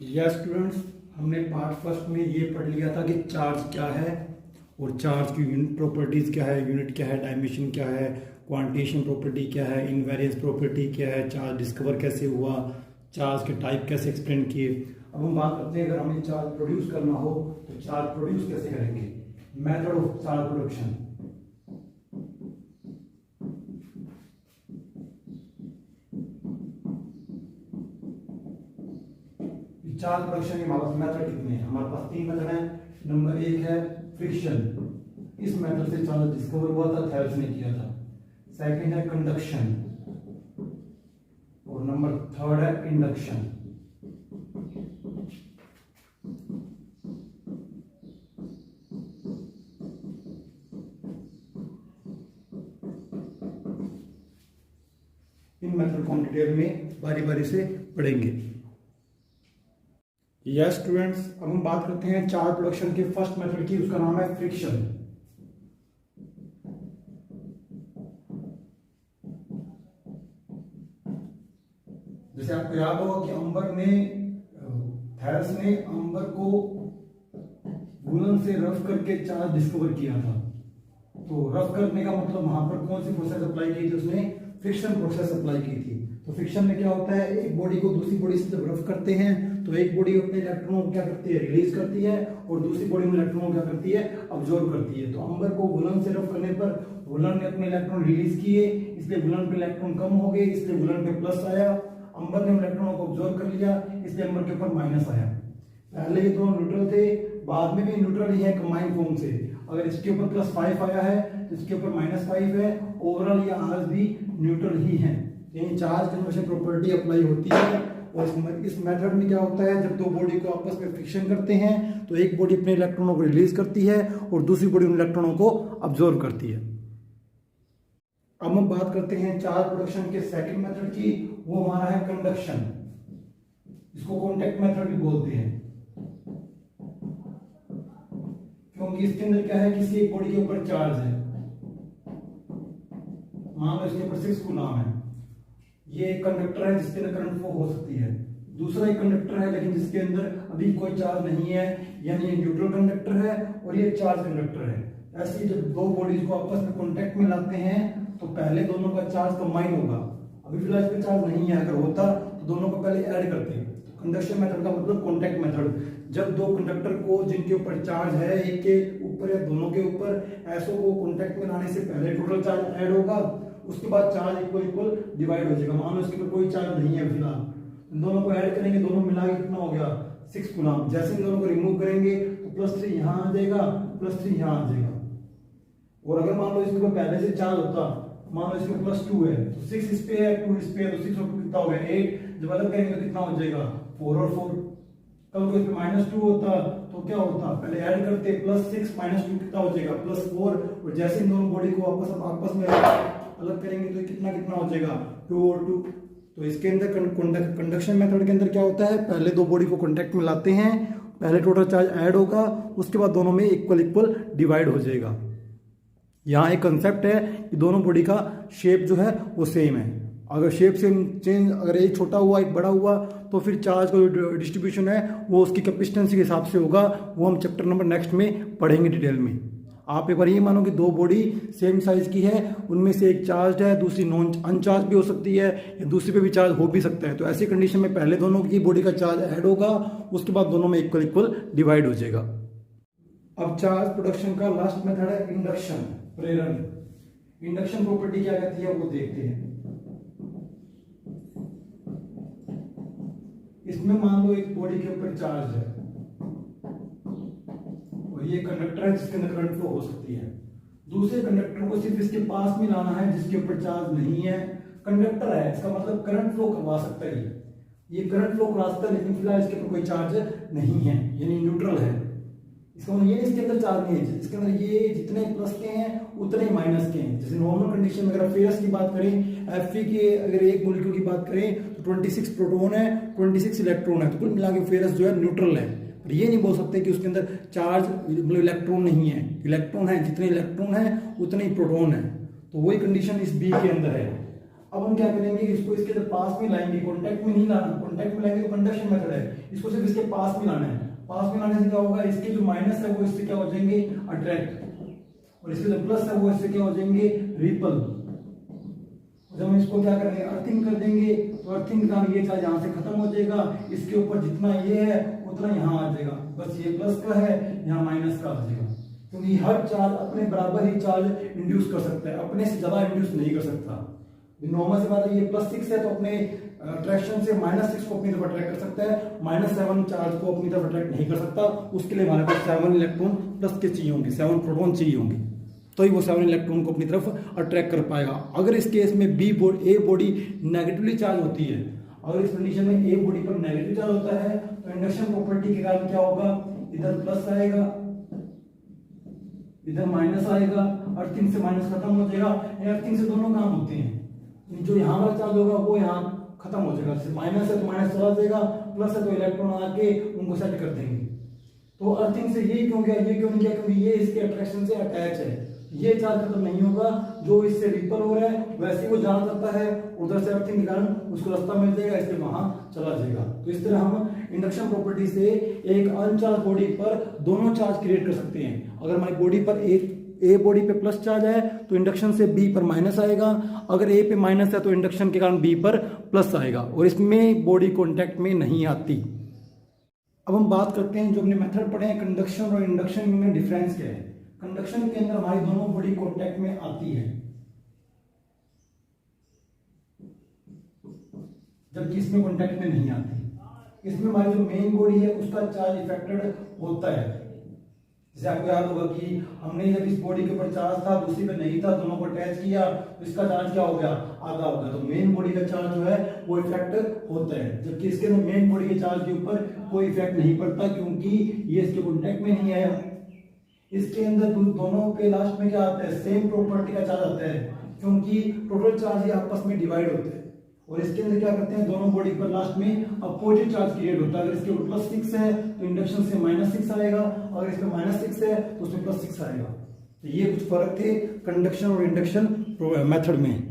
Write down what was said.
Yes students, हमने part first में ये पढ़ लिया था कि चार्ज क्या है और चार्ज की यूनिट प्रॉपर्टीज़ क्या है, यूनिट क्या है, डायमेंशन क्या है, क्वांटिटेशन प्रॉपर्टी क्या है, इनवेरियंस प्रॉपर्टी क्या है, चार्ज डिस्कवर कैसे हुआ, चार्ज के टाइप कैसे एक्सप्लेन किए। अब हम बात करते हैं अगर हमें चार्ज प्रोड्यूस करना हो तो चार्ज प्रोड्यूस कैसे करेंगे, method of charge production. Charge production के हमारे पास मेथड कितने हैं? हमारे पास 3 मेथड हैं। नंबर 1 है फ्रिक्शन, इस मेथड से चार्ज डिस्कवर हुआ था, थेल्स ने किया था। सेकंड है कंडक्शन और नंबर 3 है इंडक्शन। इन मेथड को हम डिटेल में बारी बारी से पढ़ेंगे। यस स्टूडेंट्स, अब हम बात करते हैं चार्ज प्रोडक्शन के फर्स्ट मेथड की, उसका नाम है फ्रिक्शन। जैसे आपको याद होगा कि थेल्स ने अंबर को वूलन से रफ करके चार्ज डिस्कवर किया था। तो रफ करने का मतलब वहां पर कौन सी प्रोसेस अप्लाई की थी? उसने फ्रिक्शन प्रोसेस अप्लाई की थी। तो फ्रिक्शन में क्या होता है, एक बॉडी को दूसरी बॉडी से जब रफ करते हैं तो एक बॉडी अपने इलेक्ट्रॉनों को क्या करती है, रिलीज करती है, और दूसरी बॉडी में इलेक्ट्रॉनों को क्या करती है, अब्जॉर्ब करती है। तो अंबर को वुलन से रफ करने पर वुलन ने अपने इलेक्ट्रॉन रिलीज किए, इसलिए वुलन पे इलेक्ट्रॉन कम हो गए, इसलिए वुलन पे प्लस आया। अंबर ने इलेक्ट्रॉनों को अब्जॉर्ब कर लिया, इसलिए अंबर के ऊपर माइनस आया। पहले ये दोनों न्यूट्रल थे, बाद में भी न्यूट्रल ही है कंबाइन फॉर्म से। अगर इसके ऊपर +5 आया है तो इसके ऊपर -5 है। ओवरऑल ये आज भी न्यूट्रल ही है। यानी चार्ज कन्वर्शन प्रॉपर्टी अप्लाई होती है। और इस मेथड में क्या होता है, जब दो बॉडी को आपस में फ्रिक्शन करते हैं तो एक बॉडी अपने इलेक्ट्रॉनों को रिलीज करती है और दूसरी बॉडी उन इलेक्ट्रॉनों को अब्जॉर्ब करती है। अब हम बात करते हैं चार्ज प्रोडक्शन के सेकंड मेथड की, वो हमारा है कंडक्शन। इसको कॉन्टैक्ट मेथड भी बोलते हैं, क्योंकि इसके अंदर क्या है, किसी एक बॉडी के ऊपर चार्ज है, मान लो इसके ऊपर 6 कूलम है। ये एक कंडक्टर है जिसके अंदर करंट फ्लो हो सकती है। दूसरा एक कंडक्टर है लेकिन जिसके अंदर अभी कोई चार्ज नहीं है, यानी ये न्यूट्रल कंडक्टर है और ये चार्ज कंडक्टर है। ऐसे जब दो बॉडीज को आपस में कांटेक्ट में लाते हैं तो पहले दोनों का चार्ज कंबाइन होगा। अभी फिलहाल इस पे चार्ज नहीं है, अगर होता तो दोनों को पहले ऐड करते हैं। तो कंडक्शन मेथड का मतलब कांटेक्ट मेथड। जब दो कंडक्टर को जिनके ऊपर चार्ज है, एक के ऊपर या दोनों के ऊपर, ऐसों को कांटेक्ट में लाने से पहले टोटल चार्ज ऐड होगा, उसके बाद चार्ज इक्वल डिवाइड हो जाएगा। मान लो इसके ऊपर कोई चार्ज नहीं है फिलहाल, दोनों को ऐड करेंगे, दोनों मिला के कितना हो गया, 6 कूलम। जैसे इन दोनों को रिमूव करेंगे तो +3 यहाँ आ जाएगा, +3 यहाँ आ जाएगा। और अगर मान लो इसके ऊपर पहले से चार्ज होता, मान लो इसमें +2 है तो 6 इस पे है, 2 इस पे है, तो 6 और 2 कितना हो गया 8। जब अलग करेंगे तो कितना हो जाएगा 4 और 4। कल को इसमें -2 होता तो क्या होता, पहले ऐड करते, +6 -2 कितना हो जाएगा +4। और जैसे इन दोनों बॉडी को आपस में अलग करेंगे तो कितना कितना हो जाएगा 2 और 2। तो इसके अंदर कंडक्शन मेथड के अंदर क्या होता है, पहले दो बॉडी को कांटेक्ट में लाते हैं, पहले टोटल चार्ज ऐड होगा, उसके बाद दोनों में इक्वल डिवाइड हो जाएगा। यहाँ एक कंसेप्ट है कि दोनों बॉडी का शेप जो है वो सेम है। अगर शेप से चेंज, अगर एक छोटा हुआ एक बड़ा हुआ तो फिर चार्ज का जो डिस्ट्रीब्यूशन है वो उसकी कैपेसिटेंस के हिसाब से होगा। वो हम चैप्टर नंबर नेक्स्ट में पढ़ेंगे डिटेल में। आप एक बार ये मानो कि दो बॉडी सेम साइज की है, उनमें से एक चार्ज है, दूसरी नॉन अनचार्ज भी हो सकती है, या दूसरी पे भी चार्ज हो भी सकता है। तो ऐसी कंडीशन में पहले दोनों की बॉडी का चार्ज ऐड होगा, उसके बाद दोनों में इक्वल डिवाइड हो जाएगा। अब चार्ज प्रोडक्शन का लास्ट मेथड है इंडक्शन, प्रेरण। इंडक्शन प्रॉपर्टी क्या कहती है वो देखते हैं। इसमें मान लो एक बॉडी के ऊपर चार्ज है और ये कंडक्टर है जिसके अंदर करंट फ्लो हो सकती है। दूसरे कंडक्टर को सिर्फ इसके पास में लाना है जिसके ऊपर चार्ज नहीं है। कंडक्टर है, इसका मतलब करंट फ्लो करवा सकता है, ये करंट फ्लो करा सकता है, लेकिन फिलहाल इसके ऊपर कोई चार्ज नहीं है, यानी न्यूट्रल है। इसका मतलब ये इसके अंदर चार्ज नहीं है, इसके अंदर ये जितने प्लस के हैं उतने माइनस के हैं। जैसे नॉर्मल कंडीशन में अगर फेरस की बात करें, Fe की अगर एक मॉलिक्यूल की बात करें तो 26 प्रोटॉन है, 26 इलेक्ट्रॉन है, तो कुल मिला के फेरस जो है न्यूट्रल है। पर ये नहीं बोल सकते कि उसके अंदर चार्ज मतलब इलेक्ट्रॉन नहीं है। इलेक्ट्रॉन है, जितने इलेक्ट्रॉन है उतने ही प्रोटॉन है। तो वही कंडीशन इस बी के अंदर है। अब हम क्या करेंगे, इसको इसके पास में लाएंगे, कॉन्टेक्ट में नहीं लाना, कॉन्टेक्ट में लाएंगे तो कंडक्शन मेथड है, इसको सिर्फ इसके पास में लाना है। पास में लाने से क्या होगा, इसके जो माइनस है वो इससे क्या हो जाएंगे, अट्रैक्ट, और इसके जो प्लस है वो इससे क्या हो जाएंगे, रिपल। जब हम इसको क्या करेंगे, अर्थिंग कर देंगे, तो अर्थिंग का ये चार्ज यहाँ से खत्म हो जाएगा, इसके ऊपर जितना ये है उतना यहाँ आ जाएगा, बस ये प्लस का है, यहाँ माइनस का आ जाएगा, क्योंकि हर चार्ज अपने बराबर ही चार्ज इंड्यूस कर सकता है, अपने से ज्यादा इंड्यूस नहीं कर सकता। नॉर्मल सी बात है, ये +6 है तो अपने अट्रैक्शन से -6 को अपनी तरफ अट्रैक्ट कर सकता है, -7 चार्ज को अपनी तरफ अट्रैक्ट नहीं कर सकता। उसके लिए हमारे पास 7 इलेक्ट्रॉन प्लस के चाहिए होंगे, 7 प्रोटॉन चाहिए होंगे, तो ही वो 7 इलेक्ट्रॉन को अपनी तरफ अट्रैक्ट कर पाएगा। अगर इस केस में ए बॉडी नेगेटिवली चार्ज होती है, अगर इस कंडीशन में ए बॉडी पर नेगेटिव चार्ज होता है तो इंडक्शन प्रॉपर्टी के कारण क्या होगा, इधर प्लस आएगा, इधर माइनस आएगा, अर्थिंग से माइनस खत्म हो जाएगा। अर्थिंग से दोनों काम होते हैं, जो यहाँ वाला चार्ज होगा वो यहाँ खत्म हो जाएगा, जैसे माइनस है तो माइनस चला जाएगा, प्लस है तो इलेक्ट्रॉन आके उनको सेट कर देंगे। तो अर्थिंग से ये क्यों गया, ये क्यों नहीं गया, क्योंकि ये इसके अट्रैक्शन से अटैच है, ये चार्ज खत्म नहीं होगा, जो इससे रिपल हो रहा है वैसे ही वो जाना जाता है, उधर से अर्थिंग के कारण उसको रास्ता मिल जाएगा, इसलिए वहां चला जाएगा। तो इस तरह हम इंडक्शन प्रॉपर्टी से एक अनचार्ज बॉडी पर दोनों चार्ज क्रिएट कर सकते हैं। अगर हमारी बॉडी पर ए बॉडी पे प्लस चार्ज है तो इंडक्शन से बी पर माइनस आएगा, अगर ए पे माइनस है तो इंडक्शन के कारण बी पर प्लस आएगा, और इसमें बॉडी कॉन्टैक्ट में नहीं आती। अब हम बात करते हैं, जो हमने मेथड पढ़े हैं कंडक्शन और इंडक्शन में डिफरेंस क्या है। कंडक्शन के अंदर हमारी दोनों बॉडी कॉन्टैक्ट में आती है, जबकि इसमें कॉन्टैक्ट में नहीं आती। इसमें हमारी जो मेन बॉडी है उसका चार्ज इफेक्टेड होता है। जैसे आपको याद होगा कि हमने जब इस बॉडी के ऊपर चार्ज था, दूसरी पे नहीं था, दोनों को अटैच किया तो इसका चार्ज क्या हो गया, आधा हो गया। तो मेन बॉडी का चार्ज जो है वो इफेक्ट होता है, जबकि इसके अंदर मेन बॉडी के चार्ज के ऊपर कोई इफेक्ट नहीं पड़ता, क्योंकि ये इसके कॉन्टैक्ट में नहीं आया। इसके अंदर दोनों पे लास्ट में क्या आता है, सेम प्रॉपर्टी का चार्ज आता है, क्योंकि टोटल चार्ज ये आपस में डिवाइड होते हैं। और इसके अंदर क्या करते हैं, दोनों बॉडी पर लास्ट में अपोजिट चार्ज क्रिएट होता है। अगर इसके ऊपर +6 है तो इंडक्शन से -6 आएगा, अगर इसमें -6 है तो उसमें +6 आएगा। तो ये कुछ फर्क थे कंडक्शन और इंडक्शन मेथड में।